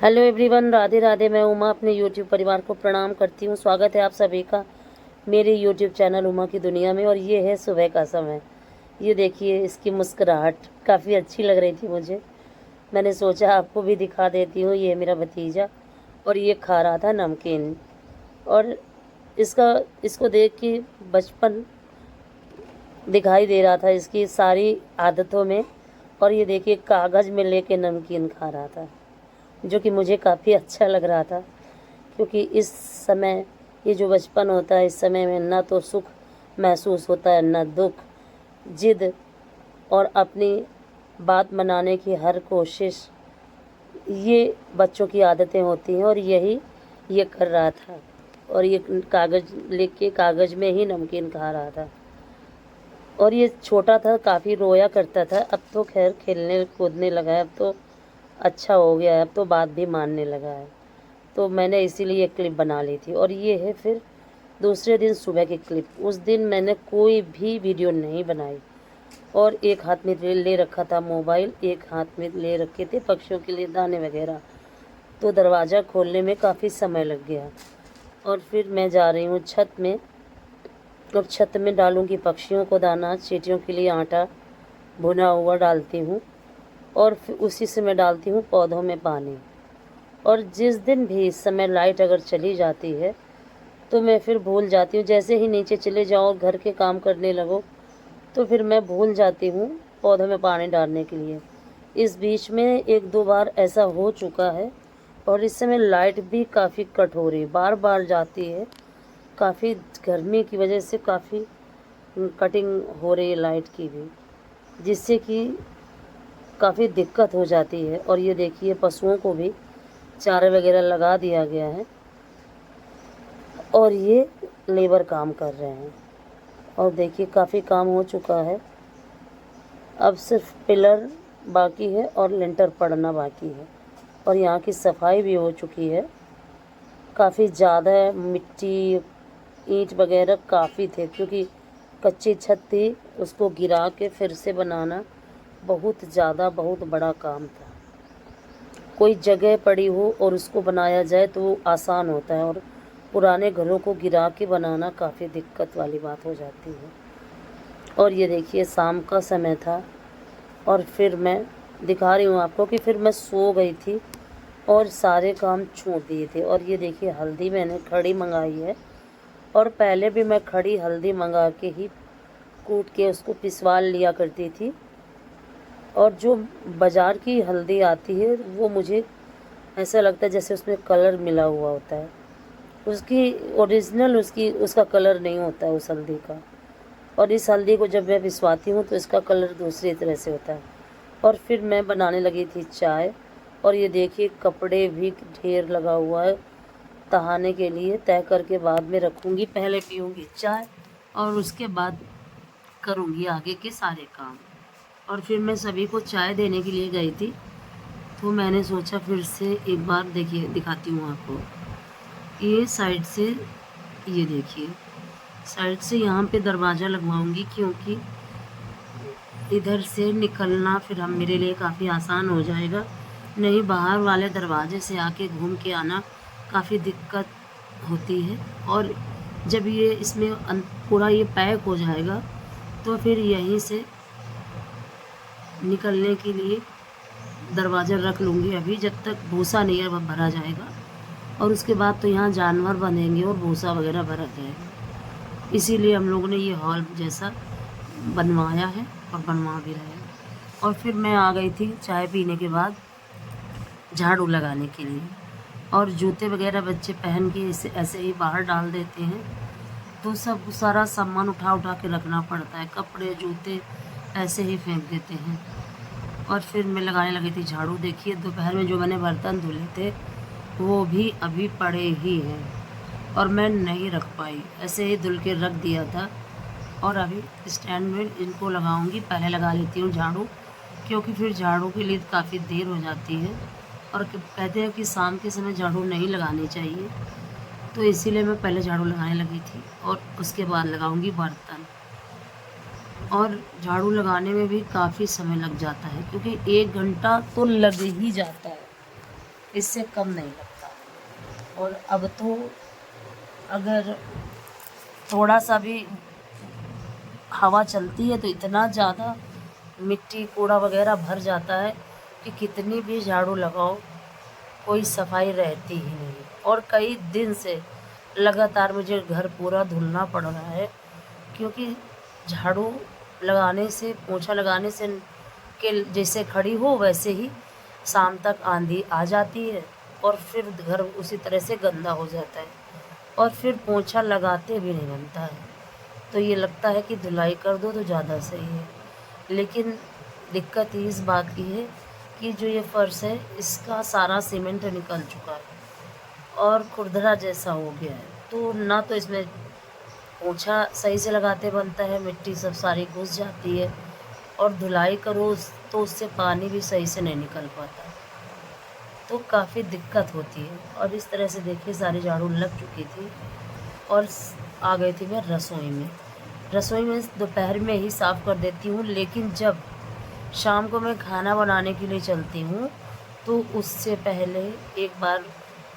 Hello everyone, Radhe Radhe. मैं उमा अपने YouTube परिवार को प्रणाम करती हूँ। स्वागत है आप सभी का मेरे यूट्यूब चैनल उमा की दुनिया में। और ये है सुबह का समय। ये देखिए, इसकी मुस्कुराहट काफ़ी अच्छी लग रही थी मुझे। मैंने सोचा आपको भी दिखा देती हूँ। ये मेरा भतीजा और ये खा रहा था नमकीन। और इसको देख के बचपन दिखाई दे रहा था इसकी सारी आदतों में। और ये देखिए, कागज़ में लेके नमकीन खा रहा था, जो कि मुझे काफ़ी अच्छा लग रहा था। क्योंकि इस समय ये जो बचपन होता है, इस समय में ना तो सुख महसूस होता है ना दुख। जिद और अपनी बात मनाने की हर कोशिश, ये बच्चों की आदतें होती हैं। और यही ये कर रहा था। और ये कागज़ लेके कागज़ में ही नमकीन खा रहा था। और ये छोटा था, काफ़ी रोया करता था। अब तो खैर खेलने कूदने लगा है, अब तो अच्छा हो गया है, अब तो बात भी मानने लगा है। तो मैंने इसीलिए एक क्लिप बना ली थी। और ये है फिर दूसरे दिन सुबह की क्लिप। उस दिन मैंने कोई भी वीडियो नहीं बनाई। और एक हाथ में ले रखा था मोबाइल, एक हाथ में ले रखे थे पक्षियों के लिए दाने वगैरह। तो दरवाज़ा खोलने में काफ़ी समय लग गया। और फिर मैं जा रही हूँ छत में। अब छत में डालूँगी पक्षियों को दाना, चींटियों के लिए आटा भुना हुआ डालती हूँ। और फिर उसी से मैं डालती हूँ पौधों में पानी। और जिस दिन भी इस समय लाइट अगर चली जाती है तो मैं फिर भूल जाती हूँ। जैसे ही नीचे चले जाओ और घर के काम करने लगो तो फिर मैं भूल जाती हूँ पौधों में पानी डालने के लिए। इस बीच में एक दो बार ऐसा हो चुका है। और इस समय लाइट भी काफ़ी कट हो रही है, बार बार जाती है। काफ़ी गर्मी की वजह से काफ़ी कटिंग हो रही है लाइट की भी, जिससे कि काफ़ी दिक्कत हो जाती है। और ये देखिए, पशुओं को भी चारे वगैरह लगा दिया गया है और ये लेबर काम कर रहे हैं। और देखिए, काफ़ी काम हो चुका है। अब सिर्फ पिलर बाकी है और लिंटर पड़ना बाकी है। और यहाँ की सफाई भी हो चुकी है। काफ़ी ज़्यादा मिट्टी ईंट वगैरह काफ़ी थे, क्योंकि कच्ची छत थी। उसको गिरा के फिर से बनाना बहुत बड़ा काम था। कोई जगह पड़ी हो और उसको बनाया जाए तो वो आसान होता है, और पुराने घरों को गिरा के बनाना काफ़ी दिक्कत वाली बात हो जाती है। और ये देखिए, शाम का समय था और फिर मैं दिखा रही हूँ आपको कि फिर मैं सो गई थी और सारे काम छोड़ दिए थे। और ये देखिए, हल्दी मैंने खड़ी मंगाई है। और पहले भी मैं खड़ी हल्दी मंगा के ही कूट के उसको पिसवा लिया करती थी। और जो बाज़ार की हल्दी आती है वो मुझे ऐसा लगता है जैसे उसमें कलर मिला हुआ होता है। उसकी ओरिजिनल उसका कलर नहीं होता है उस हल्दी का। और इस हल्दी को जब मैं पिसवाती हूँ तो इसका कलर दूसरी तरह से होता है। और फिर मैं बनाने लगी थी चाय। और ये देखिए, कपड़े भी ढेर लगा हुआ है तहाने के लिए। तय करके बाद में रखूँगी, पहले पीऊँगी चाय और उसके बाद करूँगी आगे के सारे काम। और फिर मैं सभी को चाय देने के लिए गई थी, तो मैंने सोचा फिर से एक बार देखिए दिखाती हूँ आपको। ये साइड से, ये देखिए साइड से यहाँ पे दरवाज़ा लगवाऊंगी, क्योंकि इधर से निकलना फिर हम मेरे लिए काफ़ी आसान हो जाएगा। नहीं, बाहर वाले दरवाजे से आके घूम के आना काफ़ी दिक्कत होती है। और जब ये इसमें पूरा ये पैक हो जाएगा तो फिर यहीं से निकलने के लिए दरवाज़ा रख लूँगी अभी, जब तक भूसा नहीं है वह भरा जाएगा। और उसके बाद तो यहाँ जानवर बनेंगे और भूसा वगैरह भरा जाएगा। इसीलिए हम लोगों ने ये हॉल जैसा बनवाया है और बनवा भी रहे हैं। और फिर मैं आ गई थी चाय पीने के बाद झाड़ू लगाने के लिए। और जूते वगैरह बच्चे पहन के इसे ऐसे ही बाहर डाल देते हैं, तो सब सारा सामान उठा उठा के रखना पड़ता है। कपड़े जूते ऐसे ही फेंक देते हैं। और फिर मैं लगाने लगी थी झाड़ू। देखिए, दोपहर में जो मैंने बर्तन धुले थे वो भी अभी पड़े ही हैं और मैं नहीं रख पाई, ऐसे ही धुल के रख दिया था। और अभी स्टैंड में इनको लगाऊंगी। पहले लगा लेती हूँ झाड़ू, क्योंकि फिर झाड़ू के लिए काफ़ी देर हो जाती है। और कहते हैं कि शाम के समय झाड़ू नहीं लगानी चाहिए, तो इसीलिए मैं पहले झाड़ू लगाने लगी थी और उसके बाद लगाऊंगी बर्तन। और झाड़ू लगाने में भी काफ़ी समय लग जाता है, क्योंकि 1 घंटा तो लग ही जाता है। इससे कम नहीं लगता। और अब तो अगर थोड़ा सा भी हवा चलती है तो इतना ज़्यादा मिट्टी कूड़ा वगैरह भर जाता है कि कितनी भी झाड़ू लगाओ कोई सफाई रहती ही नहीं। और कई दिन से लगातार मुझे घर पूरा धुलना पड़ रहा है, क्योंकि झाड़ू लगाने से, पोंछा लगाने से के जैसे खड़ी हो वैसे ही शाम तक आंधी आ जाती है और फिर घर उसी तरह से गंदा हो जाता है और फिर पोंछा लगाते भी नहीं बनता है। तो ये लगता है कि धुलाई कर दो तो ज़्यादा सही है। लेकिन दिक्कत इस बात की है कि जो ये फर्श है इसका सारा सीमेंट निकल चुका है और खुरदरा जैसा हो गया है, तो ना तो इसमें पोंछा सही से लगाते बनता है, मिट्टी सब सारी घुस जाती है और धुलाई करो तो उससे पानी भी सही से नहीं निकल पाता, तो काफ़ी दिक्कत होती है। और इस तरह से देखिए सारी झाड़ू लग चुकी थी और आ गई थी मैं रसोई में। रसोई में दोपहर में ही साफ़ कर देती हूँ, लेकिन जब शाम को मैं खाना बनाने के लिए चलती हूँ तो उससे पहले एक बार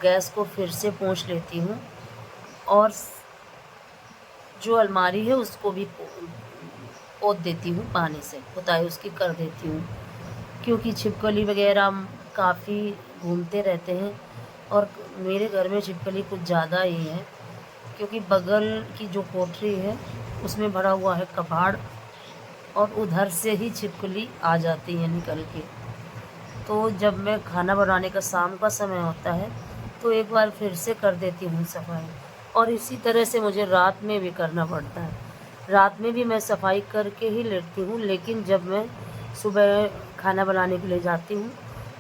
गैस को फिर से पोंछ लेती हूँ और जो अलमारी है उसको भी पोंछ देती हूँ, पानी से पुताई उसकी कर देती हूँ, क्योंकि छिपकली वगैरह काफ़ी घूमते रहते हैं और मेरे घर में छिपकली कुछ ज़्यादा ही है, क्योंकि बगल की जो कोठरी है उसमें भरा हुआ है कबाड़ और उधर से ही छिपकली आ जाती है निकल के। तो जब मैं खाना बनाने का शाम का समय होता है तो एक बार फिर से कर देती हूँ सफाई, और इसी तरह से मुझे रात में भी करना पड़ता है। रात में भी मैं सफाई करके ही लेटती हूँ, लेकिन जब मैं सुबह खाना बनाने के लिए जाती हूँ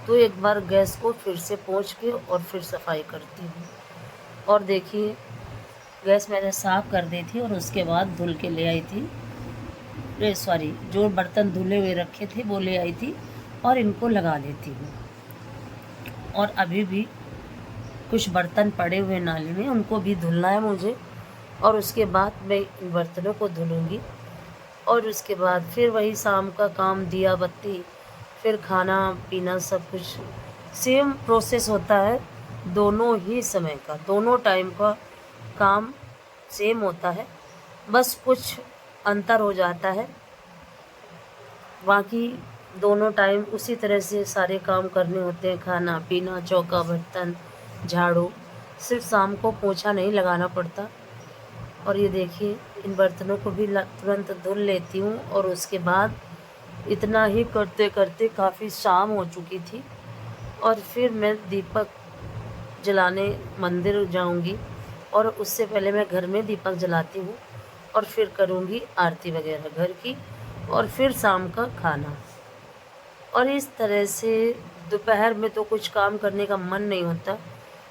तो एक बार गैस को फिर से पोंछ के और फिर सफाई करती हूँ। और देखिए गैस मैंने साफ़ कर दी थी और उसके बाद धुल के ले आई थी, जो बर्तन धुले हुए रखे थे वो ले आई थी और इनको लगा देती हूँ। और अभी भी कुछ बर्तन पड़े हुए नाली में, उनको भी धुलना है मुझे, और उसके बाद मैं इन बर्तनों को धुलूँगी। और उसके बाद फिर वही शाम का काम, दिया बत्ती, फिर खाना पीना, सब कुछ सेम प्रोसेस होता है। दोनों ही समय का, दोनों टाइम का काम सेम होता है, बस कुछ अंतर हो जाता है। बाकी दोनों टाइम उसी तरह से सारे काम करने होते हैं, खाना पीना, चौका बर्तन, झाड़ू। सिर्फ शाम को पोंछा नहीं लगाना पड़ता। और ये देखिए इन बर्तनों को भी तुरंत धुल लेती हूँ। और उसके बाद इतना ही करते करते काफ़ी शाम हो चुकी थी और फिर मैं दीपक जलाने मंदिर जाऊँगी, और उससे पहले मैं घर में दीपक जलाती हूँ और फिर करूँगी आरती वगैरह घर की, और फिर शाम का खाना। और इस तरह से दोपहर में तो कुछ काम करने का मन नहीं होता।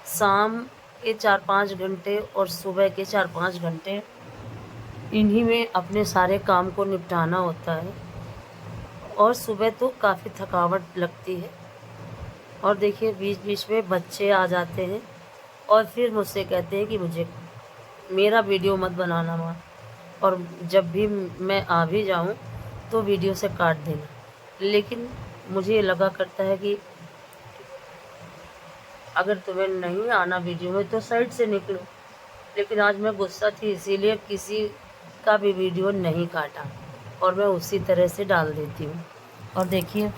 शाम के 4-5 घंटे और सुबह के 4-5 घंटे इन्हीं में अपने सारे काम को निपटाना होता है, और सुबह तो काफ़ी थकावट लगती है। और देखिए बीच बीच में बच्चे आ जाते हैं और फिर मुझसे कहते हैं कि मुझे मेरा वीडियो मत बनाना माँ, और जब भी मैं आ भी जाऊँ तो वीडियो से काट देना। लेकिन मुझे ये लगा करता है कि अगर तुम्हें नहीं आना वीडियो में तो साइड से निकलो। लेकिन आज मैं गुस्सा थी, इसीलिए किसी का भी वीडियो नहीं काटा और मैं उसी तरह से डाल देती हूँ। और देखिए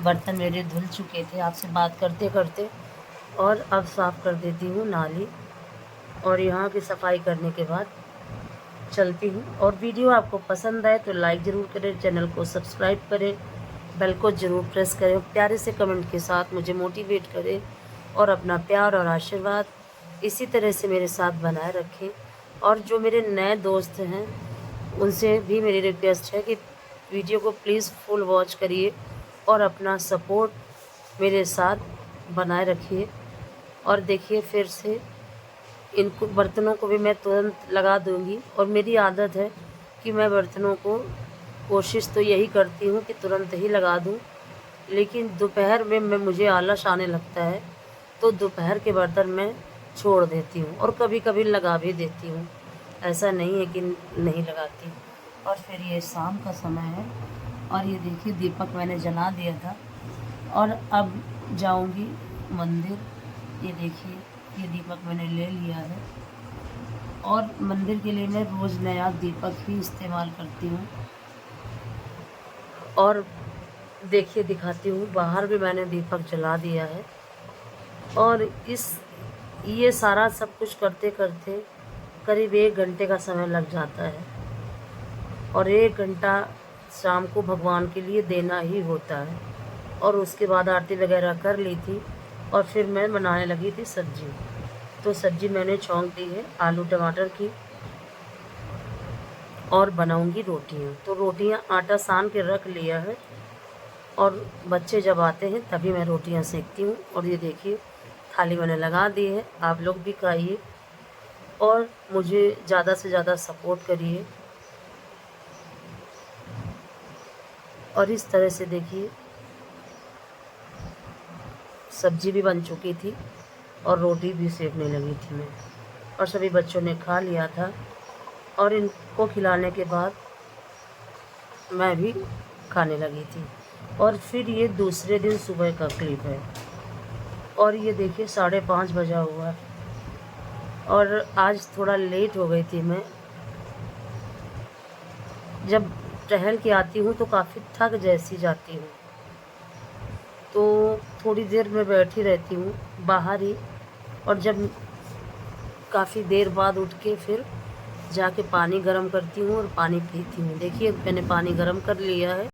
बर्तन मेरे धुल चुके थे आपसे बात करते करते, और अब साफ़ कर देती हूँ नाली, और यहाँ की सफाई करने के बाद चलती हूँ। और वीडियो आपको पसंद आए तो लाइक ज़रूर करें, चैनल को सब्सक्राइब करें, बेल को ज़रूर प्रेस करें, प्यारे से कमेंट के साथ मुझे मोटिवेट करें और अपना प्यार और आशीर्वाद इसी तरह से मेरे साथ बनाए रखें। और जो मेरे नए दोस्त हैं उनसे भी मेरी रिक्वेस्ट है कि वीडियो को प्लीज़ फुल वॉच करिए और अपना सपोर्ट मेरे साथ बनाए रखिए। और देखिए फिर से इनको बर्तनों को भी मैं तुरंत लगा दूंगी, और मेरी आदत है कि मैं बर्तनों को कोशिश तो यही करती हूँ कि तुरंत ही लगा दूँ, लेकिन दोपहर में मुझे आलस आने लगता है तो दोपहर के बर्तन मैं छोड़ देती हूँ और कभी कभी लगा भी देती हूँ, ऐसा नहीं है कि नहीं लगाती। और फिर ये शाम का समय है और ये देखिए दीपक मैंने जला दिया था, और अब जाऊँगी मंदिर। ये देखिए, ये दीपक मैंने ले लिया है और मंदिर के लिए मैं रोज़ नया दीपक ही इस्तेमाल करती हूँ। और देखिए, दिखाती हूँ, बाहर भी मैंने दीपक जला दिया है। और ये सारा सब कुछ करते करते करीब 1 घंटे का समय लग जाता है और 1 घंटा शाम को भगवान के लिए देना ही होता है। और उसके बाद आरती वगैरह कर ली थी और फिर मैं बनाने लगी थी सब्ज़ी। तो सब्ज़ी मैंने छौंक दी है आलू टमाटर की और बनाऊंगी रोटियां। तो रोटियां आटा सान के रख लिया है और बच्चे जब आते हैं तभी मैं रोटियां सेकती हूँ। और ये देखिए, थाली मैंने लगा दी है। आप लोग भी खाइए और मुझे ज़्यादा से ज़्यादा सपोर्ट करिए। और इस तरह से देखिए, सब्ज़ी भी बन चुकी थी और रोटी भी सेकने लगी थी मैं। और सभी बच्चों ने खा लिया था और इनको खिलाने के बाद मैं भी खाने लगी थी। और फिर ये दूसरे दिन सुबह का क्लिप है और ये देखिए 5:30 बजा हुआ है और आज थोड़ा लेट हो गई थी। मैं जब टहल के आती हूँ तो काफ़ी थक जैसी जाती हूँ, तो थोड़ी देर मैं बैठी रहती हूँ बाहर ही। और जब काफ़ी देर बाद उठ के फिर जाके पानी गर्म करती हूँ और पानी पीती हूँ। देखिए, मैंने पानी गर्म कर लिया है।